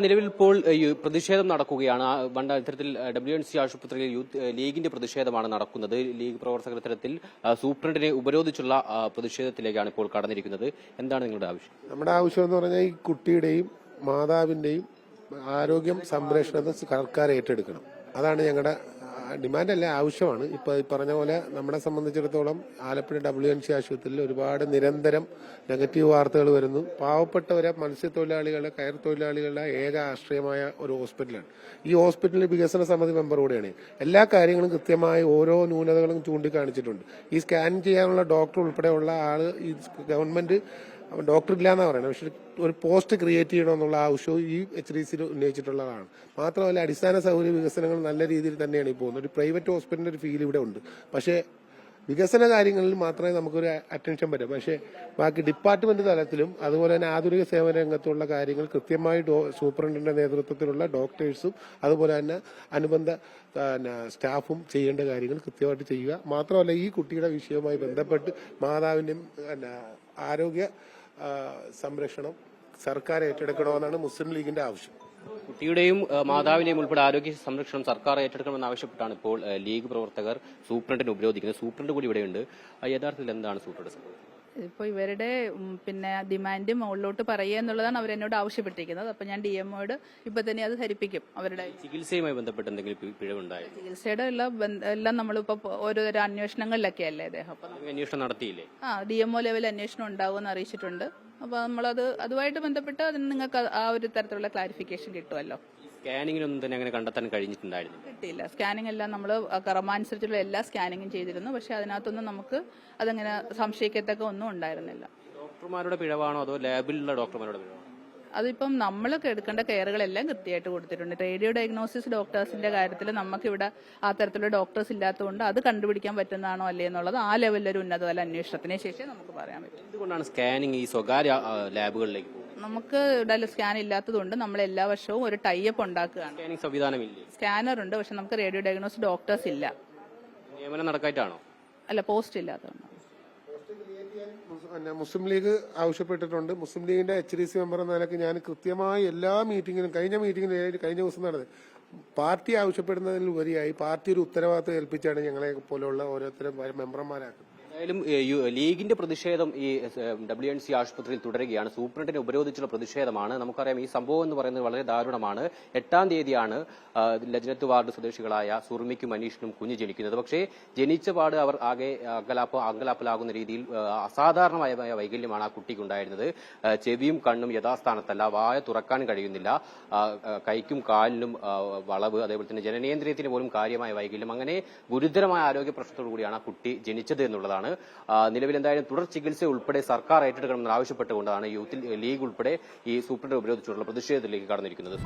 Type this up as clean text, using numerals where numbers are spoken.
നിലവിൽ ഇപ്പോൾ പ്രതിഷേധം നടക്കുകയാണ്. ഇത്തരത്തിൽ WNC ആശുപത്രിയിൽ യൂത്ത് ലീഗിന്റെ പ്രതിഷേധമാണ് നടക്കുന്നത്. ലീഗ് പ്രവർത്തകർ ഇത്തരത്തിൽ സൂപ്രണ്ടിനെ ഉപരോധിച്ചുള്ള പ്രതിഷേധത്തിലേക്കാണ് ഇപ്പോൾ കടന്നിരിക്കുന്നത്. എന്താണ് നിങ്ങളുടെ ആവശ്യം? നമ്മുടെ ആവശ്യം എന്ന് പറഞ്ഞാൽ ഈ കുട്ടിയുടെയും മാതാവിന്റെയും ആരോഗ്യം സംരക്ഷണത്തെ സർക്കാർ ഏറ്റെടുക്കണം. അതാണ് ഞങ്ങളുടെ ഡിമാൻഡ് അല്ല, ആവശ്യമാണ്. ഇപ്പൊ പറഞ്ഞ പോലെ നമ്മളെ സംബന്ധിച്ചിടത്തോളം ആലപ്പുഴ WNC ആശുപത്രിയിൽ ഒരുപാട് നിരന്തരം നെഗറ്റീവ് വാർത്തകൾ വരുന്നു. പാവപ്പെട്ടവരെ മത്സ്യത്തൊഴിലാളികളെ കയർ തൊഴിലാളികളുടെ ഏക ആശ്രയമായ ഒരു ഹോസ്പിറ്റലാണ്. ഈ ഹോസ്പിറ്റലിൽ വികസന സമിതി മെമ്പർ കൂടെയാണ്. എല്ലാ കാര്യങ്ങളും കൃത്യമായി ഓരോ ന്യൂനതകളും ചൂണ്ടിക്കാണിച്ചിട്ടുണ്ട്. ഈ സ്കാൻ ചെയ്യാനുള്ള ഡോക്ടർ ഉൾപ്പെടെയുള്ള ആള് ഈ ഗവൺമെന്റ് ഡോക്ടർ ഇല്ലാന്നാ പറയുന്നത്. പക്ഷെ ഒരു പോസ്റ്റ് ക്രിയേറ്റ് ചെയ്യണമെന്നുള്ള ആവശ്യവും ഈ HDC ഉന്നയിച്ചിട്ടുള്ളതാണ്. മാത്രമല്ല അടിസ്ഥാന സൗകര്യ വികസനങ്ങൾ നല്ല രീതിയിൽ തന്നെയാണ് ഈ പോകുന്നത്. ഒരു പ്രൈവറ്റ് ഹോസ്പിറ്റലിന്റെ ഒരു ഫീൽ ഇവിടെ ഉണ്ട്. പക്ഷേ വികസന കാര്യങ്ങളിൽ മാത്രമേ നമുക്കൊരു അറ്റൻഷൻ പറ്റൂ. പക്ഷേ ബാക്കി ഡിപ്പാർട്ട്മെന്റ് തലത്തിലും അതുപോലെ തന്നെ ആധുനിക സേവന രംഗത്തുള്ള കാര്യങ്ങൾ കൃത്യമായി സൂപ്രണ്ടിന്റെ നേതൃത്വത്തിലുള്ള ഡോക്ടേഴ്സും അതുപോലെ തന്നെ അനുബന്ധ സ്റ്റാഫും ചെയ്യേണ്ട കാര്യങ്ങൾ കൃത്യമായിട്ട് ചെയ്യുക. മാത്രമല്ല ഈ കുട്ടിയുടെ വിഷയവുമായി ബന്ധപ്പെട്ട് മാതാവിന്റെയും ആരോഗ്യ സംരക്ഷണം സർക്കാർ ഏറ്റെടുക്കണമെന്നാണ് മുസ്ലിം ലീഗിന്റെ ആവശ്യം. കുട്ടിയുടെയും മാതാവിന്റെയും ഉൾപ്പെടെ ആരോഗ്യ സംരക്ഷണം സർക്കാർ ഏറ്റെടുക്കണമെന്ന് ആവശ്യപ്പെട്ടാണ് ഇപ്പോൾ ലീഗ് പ്രവർത്തകർ സൂപ്രണ്ടിനെ ഉപരോധിക്കുന്നത്. സൂപ്രണ്ട് കൂടി ഇവിടെയുണ്ട്. യഥാർത്ഥത്തിൽ എന്താണ് സൂപ്രണ്ട്? ഇപ്പോൾ ഇവരുടെ ഡിമാൻഡ് മുകളിലോട്ട് പറയുക എന്നുള്ളതാണ് അവരെന്നോട് ആവശ്യപ്പെട്ടിരിക്കുന്നത്. അപ്പൊ ഞാൻ DMOയോട് ഇപ്പൊ തന്നെ അത് ധരിപ്പിക്കും. അവരുടെ ചികിത്സയുമായി ബന്ധപ്പെട്ട് എന്തെങ്കിലും പിഴവുണ്ടായോ? ചികിത്സയുടെ എല്ലാം നമ്മളിപ്പോ ഓരോരോ അന്വേഷണങ്ങളിലൊക്കെ അല്ലേ അദ്ദേഹം. അപ്പൊ അന്വേഷണം നടത്തിയില്ലേ? DMO ലെവൽ അന്വേഷണം ഉണ്ടാവുമെന്ന് അറിയിച്ചിട്ടുണ്ട്. അപ്പൊ നമ്മളത് അതുമായിട്ട് ബന്ധപ്പെട്ട് അതിന് നിങ്ങൾക്ക് ആ ഒരു തരത്തിലുള്ള ക്ലാരിഫിക്കേഷൻ കിട്ടുമല്ലോ. സ്കാനിങ്ങിനൊന്നും തന്നെ അങ്ങനെ കണ്ടെത്താൻ കഴിഞ്ഞിട്ടുണ്ടായിരുന്നു? കിട്ടിയില്ല. സ്കാനിങ് എല്ലാം നമ്മൾ ക്രമാനുസരിച്ചുള്ള എല്ലാ സ്കാനിങ്ങും ചെയ്തിരുന്നു. പക്ഷെ അതിനകത്തൊന്നും നമുക്ക് അതങ്ങനെ സംശയിക്കത്തക്ക ഒന്നും ഉണ്ടായിരുന്നില്ല. ഡോക്ടർമാരുടെ പിഴവാണോ അതോ ലാബിലുള്ള ഡോക്ടർമാരുടെ പിഴവാണോ? അതിപ്പം നമ്മൾ എടുക്കേണ്ട കെയറുകളെല്ലാം കൃത്യമായിട്ട് കൊടുത്തിട്ടുണ്ട്. റേഡിയോ ഡയഗ്നോസിസ് ഡോക്ടേഴ്സിന്റെ കാര്യത്തിൽ നമുക്കിവിടെ ആ തരത്തിലുള്ള ഡോക്ടേഴ്സ് ഇല്ലാത്തതുകൊണ്ട് അത് കണ്ടുപിടിക്കാൻ പറ്റുന്നതാണോ അല്ലേ എന്നുള്ളത് ആ ലെവലിലൊരു ഉന്നതതല അന്വേഷണത്തിന് ശേഷം നമുക്ക് പറയാൻ പറ്റും. എന്തുകൊണ്ടാണ് സ്കാനിങ് ഈ സ്വകാര്യ ലാബുകളിലേക്ക് പോകുന്നത്? നമുക്ക് ഇവിടെ സ്കാൻ ഇല്ലാത്തതുകൊണ്ട് നമ്മൾ എല്ലാ വർഷവും ഒരു ടൈപ്പ് ഉണ്ടാക്കുകയാണ്. സ്കാനിങ് സംവിധാനമില്ലേ? സ്കാനർ ഉണ്ട്, പക്ഷെ നമുക്ക് റേഡിയോ ഡയഗ്നോസിസ് ഡോക്ടേഴ്സ് ഇല്ല. നിയമനം നടക്കായിട്ടാണോ? അല്ല, പോസ്റ്റ് ഇല്ലാത്തതുകൊണ്ട്. മുസ്ലിം ലീഗ് ആവശ്യപ്പെട്ടിട്ടുണ്ട്. മുസ്ലിം ലീഗിന്റെ HDC മെമ്പർ എന്ന നിലയ്ക്ക് ഞാൻ കൃത്യമായി എല്ലാ മീറ്റിംഗിലും കഴിഞ്ഞ ദിവസം നടന്നത് പാർട്ടി ആവശ്യപ്പെടുന്നതിലുപരിയായി പാർട്ടി ഒരു ഉത്തരവാദിത്വം ഏൽപ്പിച്ചാണ് ഞങ്ങളെ പോലുള്ള ഓരോരുത്തരും മെമ്പർമാരാക്കുന്നത്. എന്തായാലും ലീഗിന്റെ പ്രതിഷേധം ഈ WNC ആശുപത്രിയിൽ തുടരുകയാണ്. സൂപ്രണ്ടിനെ ഉപരോധിച്ചുള്ള പ്രതിഷേധമാണ്. നമുക്കറിയാം ഈ സംഭവം എന്ന് പറയുന്നത് വളരെ ദാരുണമാണ്. 8-ാം തീയതിയാണ് ലജ്നത്ത് വാർഡ് സ്വദേശികളായ സുർമിക്കും മനീഷിനും കുഞ്ഞ് ജനിക്കുന്നത്. പക്ഷേ ജനിച്ച പാട് അവർ ആകെ അങ്കലാപ്പലാകുന്ന രീതിയിൽ അസാധാരണമായ വൈകല്യമാണ് ആ കുട്ടിക്കുണ്ടായിരുന്നത്. ചെവിയും കണ്ണും യഥാസ്ഥാനത്തല്ല, വായ തുറക്കാൻ കഴിയുന്നില്ല, കൈക്കും കാലിനും വളവ്, അതേപോലെ തന്നെ ജനനേന്ദ്രിയത്തിന് പോലും കാര്യമായ വൈകല്യം. അങ്ങനെ ഗുരുതരമായ ആരോഗ്യ പ്രശ്നത്തോടു കൂടിയാണ് ആ കുട്ടി ജനിച്ചത് എന്നുള്ളതാണ്. നിലവിൽ എന്തായാലും തുടർ ചികിത്സ ഉൾപ്പെടെ സർക്കാർ ഏറ്റെടുക്കണമെന്ന് ആവശ്യപ്പെട്ടുകൊണ്ടാണ് യൂത്ത് ലീഗ് ഉൾപ്പെടെ ഈ സൂപ്രണ്ട് ഉപരോധിച്ചുള്ള പ്രതിഷേധത്തിലേക്ക് കടന്നിരിക്കുന്നത്.